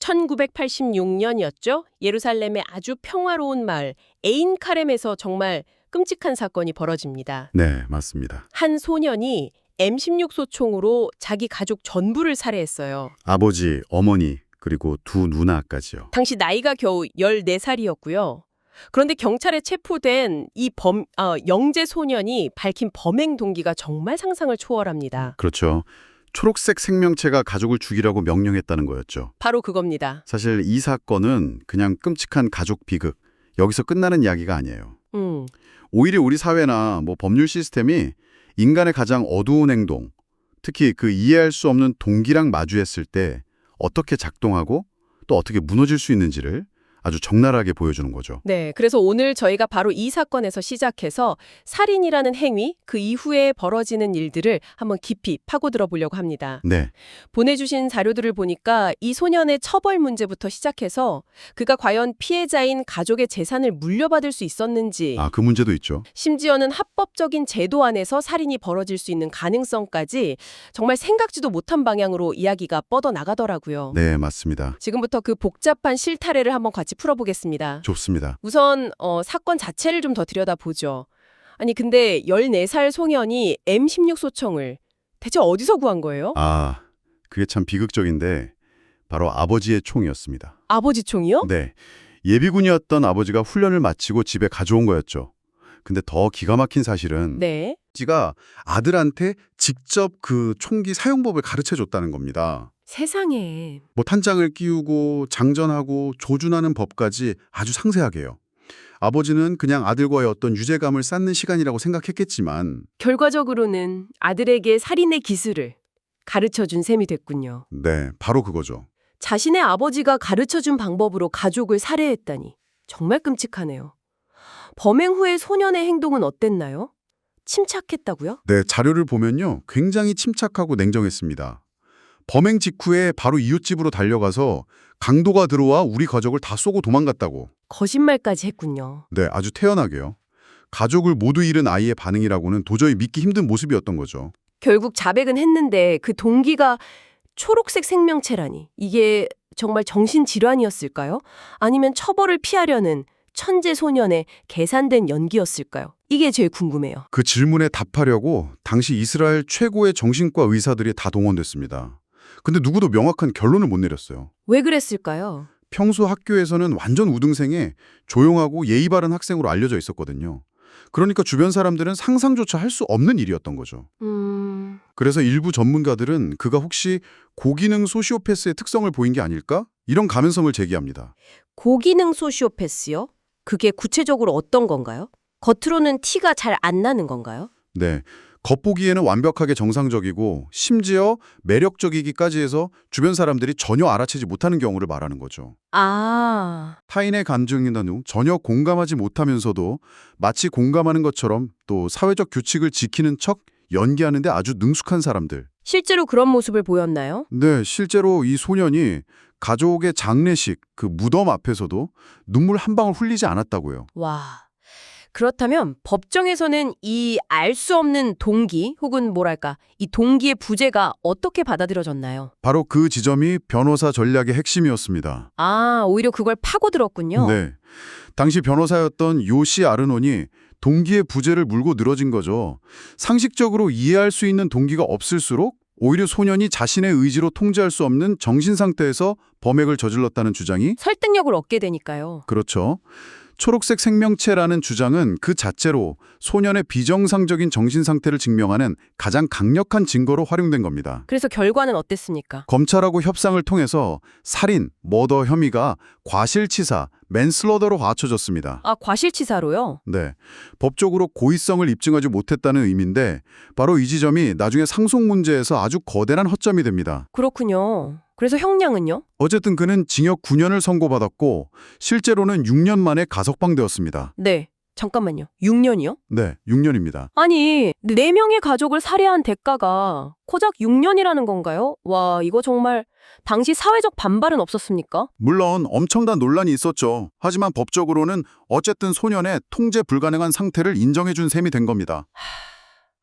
1986년이었죠. 예루살렘의 아주 평화로운 마을 에인 카렘에서 정말 끔찍한 사건이 벌어집니다. 네, 맞습니다. 한 소년이 M16 소총으로 자기 가족 전부를 살해했어요. 아버지, 어머니, 그리고 두 누나까지요. 당시 나이가 겨우 14살이었고요. 그런데 경찰에 체포된 이 영재 소년이 밝힌 범행 동기가 정말 상상을 초월합니다. 그렇죠. 초록색 생명체가 가족을 죽이라고 명령했다는 거였죠. 바로 그겁니다. 사실 이 사건은 그냥 끔찍한 가족 비극, 여기서 끝나는 이야기가 아니에요. 오히려 우리 사회나 법률 시스템이 인간의 가장 어두운 행동, 특히 그 이해할 수 없는 동기랑 마주했을 때 어떻게 작동하고 또 어떻게 무너질 수 있는지를 아주 적나라하게 보여주는 거죠. 네, 그래서 오늘 저희가 바로 이 사건에서 시작해서 살인이라는 행위, 그 이후에 벌어지는 일들을 한번 깊이 파고들어 보려고 합니다. 네, 보내주신 자료들을 보니까 이 소년의 처벌 문제부터 시작해서 그가 과연 피해자인 가족의 재산을 물려받을 수 있었는지, 그 문제도 있죠. 심지어는 합법적인 제도 안에서 살인이 벌어질 수 있는 가능성까지 정말 생각지도 못한 방향으로 이야기가 뻗어나가더라고요. 네, 맞습니다. 지금부터 그 복잡한 실타래를 한번 같이 풀어보겠습니다. 좋습니다. 우선 사건 자체를 좀 더 들여다보죠. 아니 근데 14살 소년이 M16 소총을 대체 어디서 구한 거예요? 그게 참 비극적인데 바로 아버지의 총이었습니다. 아버지 총이요? 네, 예비군이었던 아버지가 훈련을 마치고 집에 가져온 거였죠. 근데 더 기가 막힌 사실은 네. 아버지가 아들한테 직접 그 총기 사용법을 가르쳐줬다는 겁니다. 세상에. 탄장을 끼우고 장전하고 조준하는 법까지 아주 상세하게요. 아버지는 그냥 아들과의 어떤 유대감을 쌓는 시간이라고 생각했겠지만 결과적으로는 아들에게 살인의 기술을 가르쳐준 셈이 됐군요. 네, 바로 그거죠. 자신의 아버지가 가르쳐준 방법으로 가족을 살해했다니 정말 끔찍하네요. 범행 후에 소년의 행동은 어땠나요? 침착했다고요? 네, 자료를 보면요. 굉장히 침착하고 냉정했습니다. 범행 직후에 바로 이웃집으로 달려가서 강도가 들어와 우리 가족을 다 쏘고 도망갔다고. 거짓말까지 했군요. 네, 아주 태연하게요. 가족을 모두 잃은 아이의 반응이라고는 도저히 믿기 힘든 모습이었던 거죠. 결국 자백은 했는데 그 동기가 초록색 생명체라니. 이게 정말 정신질환이었을까요? 아니면 처벌을 피하려는 천재 소년의 계산된 연기였을까요? 이게 제일 궁금해요. 그 질문에 답하려고 당시 이스라엘 최고의 정신과 의사들이 다 동원됐습니다. 근데 누구도 명확한 결론을 못 내렸어요. 왜 그랬을까요? 평소 학교에서는 완전 우등생에 조용하고 예의 바른 학생으로 알려져 있었거든요. 그러니까 주변 사람들은 상상조차 할 수 없는 일이었던 거죠. 그래서 일부 전문가들은 그가 혹시 고기능 소시오패스의 특성을 보인 게 아닐까? 이런 가능성을 제기합니다. 고기능 소시오패스요? 그게 구체적으로 어떤 건가요? 겉으로는 티가 잘 안 나는 건가요? 네, 겉보기에는 완벽하게 정상적이고 심지어 매력적이기까지 해서 주변 사람들이 전혀 알아채지 못하는 경우를 말하는 거죠. 타인의 감정이나 전혀 공감하지 못하면서도 마치 공감하는 것처럼 또 사회적 규칙을 지키는 척 연기하는데 아주 능숙한 사람들. 실제로 그런 모습을 보였나요? 네, 실제로 이 소년이 가족의 장례식, 그 무덤 앞에서도 눈물 한 방울 흘리지 않았다고요. 와, 그렇다면 법정에서는 이 알 수 없는 동기 혹은 뭐랄까 이 동기의 부재가 어떻게 받아들여졌나요? 바로 그 지점이 변호사 전략의 핵심이었습니다. 오히려 그걸 파고들었군요. 네, 당시 변호사였던 요시 아르논이 동기의 부재를 물고 늘어진 거죠. 상식적으로 이해할 수 있는 동기가 없을수록 오히려 소년이 자신의 의지로 통제할 수 없는 정신 상태에서 범행을 저질렀다는 주장이 설득력을 얻게 되니까요. 그렇죠. 초록색 생명체라는 주장은 그 자체로 소년의 비정상적인 정신 상태를 증명하는 가장 강력한 증거로 활용된 겁니다. 그래서 결과는 어땠습니까? 검찰하고 협상을 통해서 살인, 머더 혐의가 과실치사, 맨슬러더로 갖춰졌습니다. 과실치사로요? 네, 법적으로 고의성을 입증하지 못했다는 의미인데 바로 이 지점이 나중에 상속 문제에서 아주 거대한 허점이 됩니다. 그렇군요. 그래서 형량은요? 어쨌든 그는 징역 9년을 선고받았고 실제로는 6년 만에 가석방되었습니다. 네. 잠깐만요. 6년이요? 네, 6년입니다. 아니, 4명의 가족을 살해한 대가가 고작 6년이라는 건가요? 와, 이거 정말 당시 사회적 반발은 없었습니까? 물론 엄청난 논란이 있었죠. 하지만 법적으로는 어쨌든 소년의 통제 불가능한 상태를 인정해준 셈이 된 겁니다.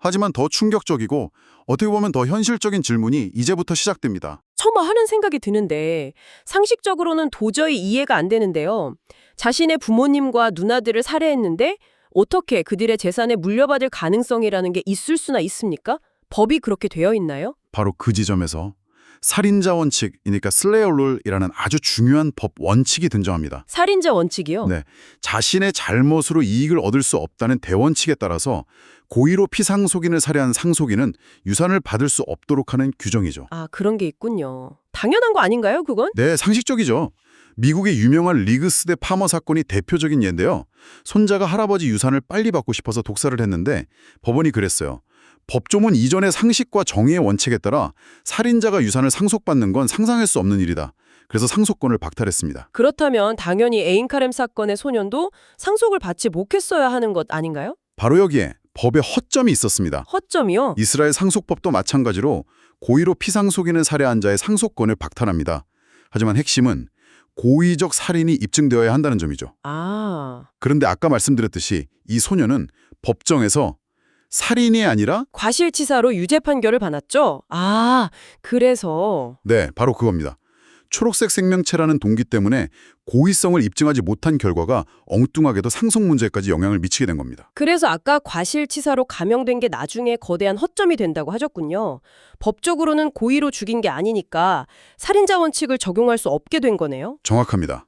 하지만 더 충격적이고 어떻게 보면 더 현실적인 질문이 이제부터 시작됩니다. 처마 하는 생각이 드는데 상식적으로는 도저히 이해가 안 되는데요. 자신의 부모님과 누나들을 살해했는데 어떻게 그들의 재산에 물려받을 가능성이라는 게 있을 수나 있습니까? 법이 그렇게 되어 있나요? 바로 그 지점에서 살인자 원칙, 그러니까 슬레이어 룰이라는 아주 중요한 법 원칙이 등장합니다. 살인자 원칙이요? 네, 자신의 잘못으로 이익을 얻을 수 없다는 대원칙에 따라서 고의로 피상속인을 살해한 상속인은 유산을 받을 수 없도록 하는 규정이죠. 아, 그런 게 있군요. 당연한 거 아닌가요, 그건? 네, 상식적이죠. 미국의 유명한 리그스 대 파머 사건이 대표적인 예인데요. 손자가 할아버지 유산을 빨리 받고 싶어서 독살을 했는데 법원이 그랬어요. 법조문 이전의 상식과 정의의 원칙에 따라 살인자가 유산을 상속받는 건 상상할 수 없는 일이다. 그래서 상속권을 박탈했습니다. 그렇다면 당연히 에인카렘 사건의 소년도 상속을 받지 못했어야 하는 것 아닌가요? 바로 여기에 법의 허점이 있었습니다. 허점이요? 이스라엘 상속법도 마찬가지로 고의로 피상속인을 살해한 자의 상속권을 박탈합니다. 하지만 핵심은 고의적 살인이 입증되어야 한다는 점이죠. 아, 그런데 아까 말씀드렸듯이 이 소년은 법정에서 살인이 아니라 과실치사로 유죄 판결을 받았죠? 아, 그래서 네, 바로 그겁니다. 초록색 생명체라는 동기 때문에 고의성을 입증하지 못한 결과가 엉뚱하게도 상속 문제까지 영향을 미치게 된 겁니다. 그래서 아까 과실치사로 감형된 게 나중에 거대한 허점이 된다고 하셨군요. 법적으로는 고의로 죽인 게 아니니까 살인자 원칙을 적용할 수 없게 된 거네요. 정확합니다.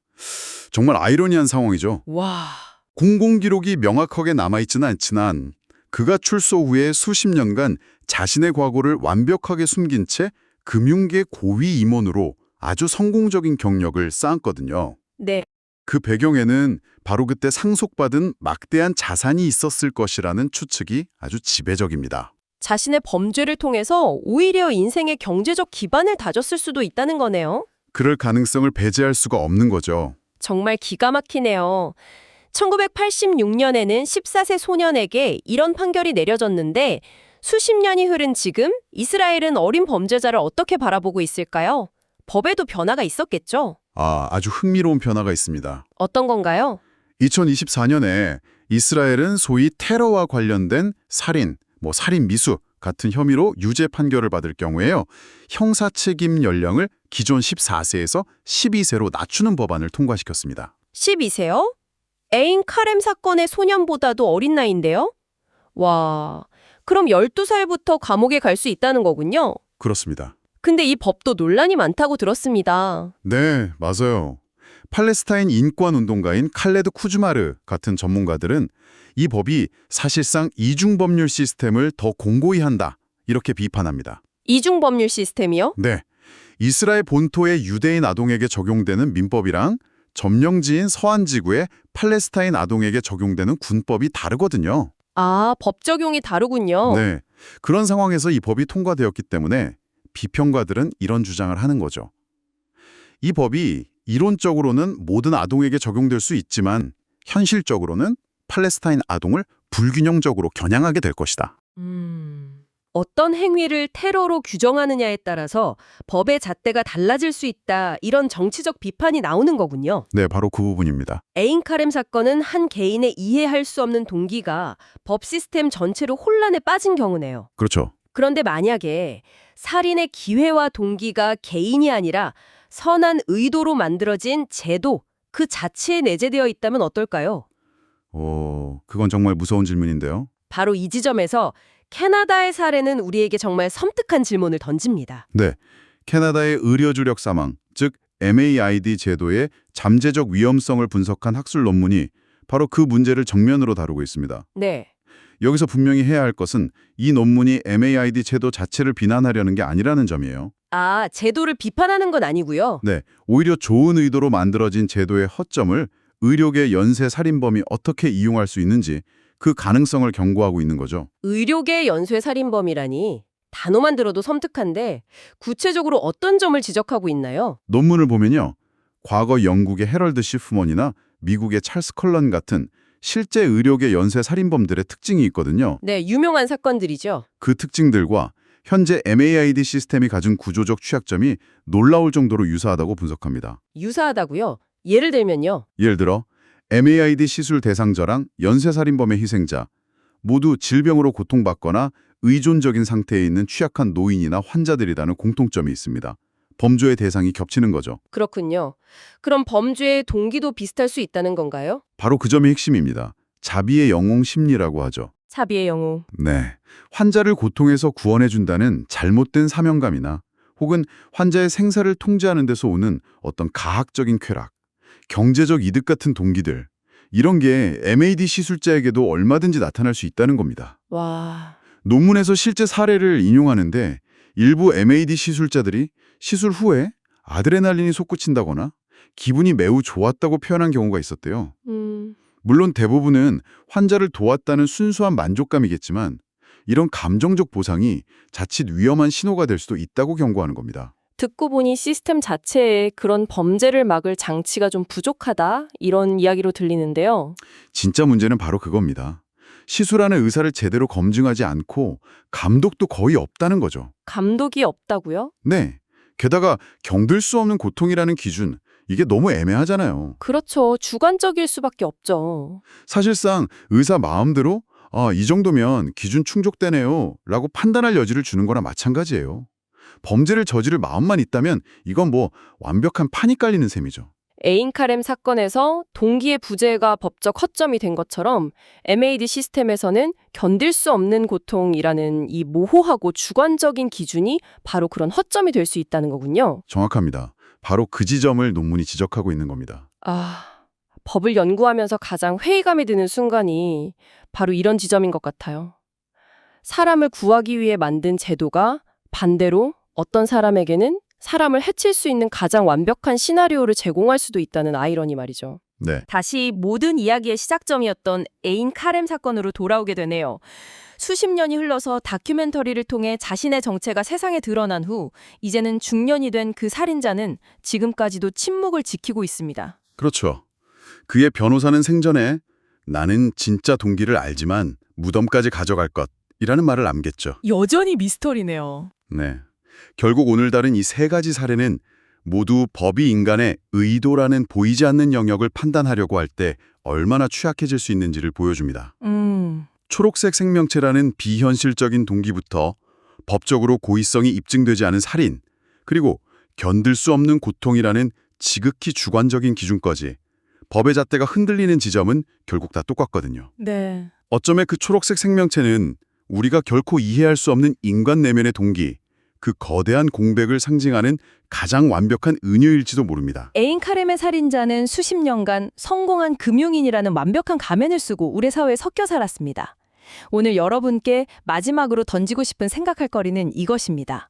정말 아이러니한 상황이죠. 와, 공공기록이 명확하게 남아있지는 않지만 그가 출소 후에 수십 년간 자신의 과거를 완벽하게 숨긴 채 금융계 고위 임원으로 아주 성공적인 경력을 쌓았거든요. 네. 그 배경에는 바로 그때 상속받은 막대한 자산이 있었을 것이라는 추측이 아주 지배적입니다. 자신의 범죄를 통해서 오히려 인생의 경제적 기반을 다졌을 수도 있다는 거네요. 그럴 가능성을 배제할 수가 없는 거죠. 정말 기가 막히네요. 1986년에는 14세 소년에게 이런 판결이 내려졌는데 수십 년이 흐른 지금 이스라엘은 어린 범죄자를 어떻게 바라보고 있을까요? 법에도 변화가 있었겠죠? 아주 흥미로운 변화가 있습니다. 어떤 건가요? 2024년에 이스라엘은 소위 테러와 관련된 살인, 살인 미수 같은 혐의로 유죄 판결을 받을 경우에요. 형사 책임 연령을 기존 14세에서 12세로 낮추는 법안을 통과시켰습니다. 12세요? 에인 카렘 사건의 소년보다도 어린 나이인데요? 와, 그럼 12살부터 감옥에 갈 수 있다는 거군요? 그렇습니다. 근데 이 법도 논란이 많다고 들었습니다. 네, 맞아요. 팔레스타인 인권운동가인 칼레드 쿠즈마르 같은 전문가들은 이 법이 사실상 이중법률 시스템을 더 공고히 한다, 이렇게 비판합니다. 이중법률 시스템이요? 네, 이스라엘 본토의 유대인 아동에게 적용되는 민법이랑 점령지인 서한 지구의 팔레스타인 아동에게 적용되는 군법이 다르거든요. 아, 법 적용이 다르군요. 네, 그런 상황에서 이 법이 통과되었기 때문에 비평가들은 이런 주장을 하는 거죠. 이 법이 이론적으로는 모든 아동에게 적용될 수 있지만 현실적으로는 팔레스타인 아동을 불균형적으로 겨냥하게 될 것이다. 어떤 행위를 테러로 규정하느냐에 따라서 법의 잣대가 달라질 수 있다, 이런 정치적 비판이 나오는 거군요. 네, 바로 그 부분입니다. 에인 카렘 사건은 한 개인의 이해할 수 없는 동기가 법 시스템 전체로 혼란에 빠진 경우네요. 그렇죠. 그런데 만약에 살인의 기회와 동기가 개인이 아니라 선한 의도로 만들어진 제도 그 자체에 내재되어 있다면 어떨까요? 그건 정말 무서운 질문인데요. 바로 이 지점에서 캐나다의 사례는 우리에게 정말 섬뜩한 질문을 던집니다. 네, 캐나다의 의료주력 사망, 즉 MAID 제도의 잠재적 위험성을 분석한 학술 논문이 바로 그 문제를 정면으로 다루고 있습니다. 네. 여기서 분명히 해야 할 것은 이 논문이 MAID 제도 자체를 비난하려는 게 아니라는 점이에요. 아, 제도를 비판하는 건 아니고요. 네, 오히려 좋은 의도로 만들어진 제도의 허점을 의료계 연쇄 살인범이 어떻게 이용할 수 있는지 그 가능성을 경고하고 있는 거죠. 의료계 연쇄 살인범이라니 단어만 들어도 섬뜩한데 구체적으로 어떤 점을 지적하고 있나요? 논문을 보면요. 과거 영국의 헤럴드 시프먼이나 미국의 찰스 컬런 같은 실제 의료계 연쇄 살인범들의 특징이 있거든요. 네, 유명한 사건들이죠. 그 특징들과 현재 MAID 시스템이 가진 구조적 취약점이 놀라울 정도로 유사하다고 분석합니다. 유사하다고요? 예를 들면요. 예를 들어 MAID 시술 대상자랑 연쇄살인범의 희생자 모두 질병으로 고통받거나 의존적인 상태에 있는 취약한 노인이나 환자들이라는 공통점이 있습니다. 범죄의 대상이 겹치는 거죠. 그렇군요. 그럼 범죄의 동기도 비슷할 수 있다는 건가요? 바로 그 점이 핵심입니다. 자비의 영웅 심리라고 하죠. 자비의 영웅. 네. 환자를 고통에서 구원해준다는 잘못된 사명감이나 혹은 환자의 생사를 통제하는 데서 오는 어떤 가학적인 쾌락, 경제적 이득 같은 동기들, 이런 게 MAD 시술자에게도 얼마든지 나타날 수 있다는 겁니다. 와, 논문에서 실제 사례를 인용하는데 일부 MAD 시술자들이 시술 후에 아드레날린이 솟구친다거나 기분이 매우 좋았다고 표현한 경우가 있었대요. 물론 대부분은 환자를 도왔다는 순수한 만족감이겠지만 이런 감정적 보상이 자칫 위험한 신호가 될 수도 있다고 경고하는 겁니다. 듣고 보니 시스템 자체에 그런 범죄를 막을 장치가 좀 부족하다 이런 이야기로 들리는데요. 진짜 문제는 바로 그겁니다. 시술하는 의사를 제대로 검증하지 않고 감독도 거의 없다는 거죠. 감독이 없다고요? 네. 게다가 견딜 수 없는 고통이라는 기준, 이게 너무 애매하잖아요. 그렇죠. 주관적일 수밖에 없죠. 사실상 의사 마음대로 이 정도면 기준 충족되네요 라고 판단할 여지를 주는 거나 마찬가지예요. 범죄를 저지를 마음만 있다면 이건 뭐 완벽한 판이 깔리는 셈이죠. 에인카렘 사건에서 동기의 부재가 법적 허점이 된 것처럼 MAD 시스템에서는 견딜 수 없는 고통이라는 이 모호하고 주관적인 기준이 바로 그런 허점이 될 수 있다는 거군요. 정확합니다. 바로 그 지점을 논문이 지적하고 있는 겁니다. 법을 연구하면서 가장 회의감이 드는 순간이 바로 이런 지점인 것 같아요. 사람을 구하기 위해 만든 제도가 반대로 어떤 사람에게는 사람을 해칠 수 있는 가장 완벽한 시나리오를 제공할 수도 있다는 아이러니 말이죠. 네. 다시 모든 이야기의 시작점이었던 에인 카렘 사건으로 돌아오게 되네요. 수십 년이 흘러서 다큐멘터리를 통해 자신의 정체가 세상에 드러난 후 이제는 중년이 된 그 살인자는 지금까지도 침묵을 지키고 있습니다. 그렇죠. 그의 변호사는 생전에 나는 진짜 동기를 알지만 무덤까지 가져갈 것이라는 말을 남겼죠. 여전히 미스터리네요. 네. 결국 오늘 다룬 이 세 가지 사례는 모두 법이 인간의 의도라는 보이지 않는 영역을 판단하려고 할 때 얼마나 취약해질 수 있는지를 보여줍니다. 초록색 생명체라는 비현실적인 동기부터 법적으로 고의성이 입증되지 않은 살인, 그리고 견딜 수 없는 고통이라는 지극히 주관적인 기준까지 법의 잣대가 흔들리는 지점은 결국 다 똑같거든요. 네. 어쩌면 그 초록색 생명체는 우리가 결코 이해할 수 없는 인간 내면의 동기, 그 거대한 공백을 상징하는 가장 완벽한 은유일지도 모릅니다. 에인 카렘의 살인자는 수십 년간 성공한 금융인이라는 완벽한 가면을 쓰고 우리 사회에 섞여 살았습니다. 오늘 여러분께 마지막으로 던지고 싶은 생각할 거리는 이것입니다.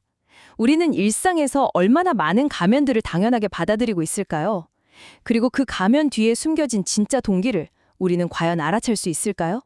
우리는 일상에서 얼마나 많은 가면들을 당연하게 받아들이고 있을까요? 그리고 그 가면 뒤에 숨겨진 진짜 동기를 우리는 과연 알아챌 수 있을까요?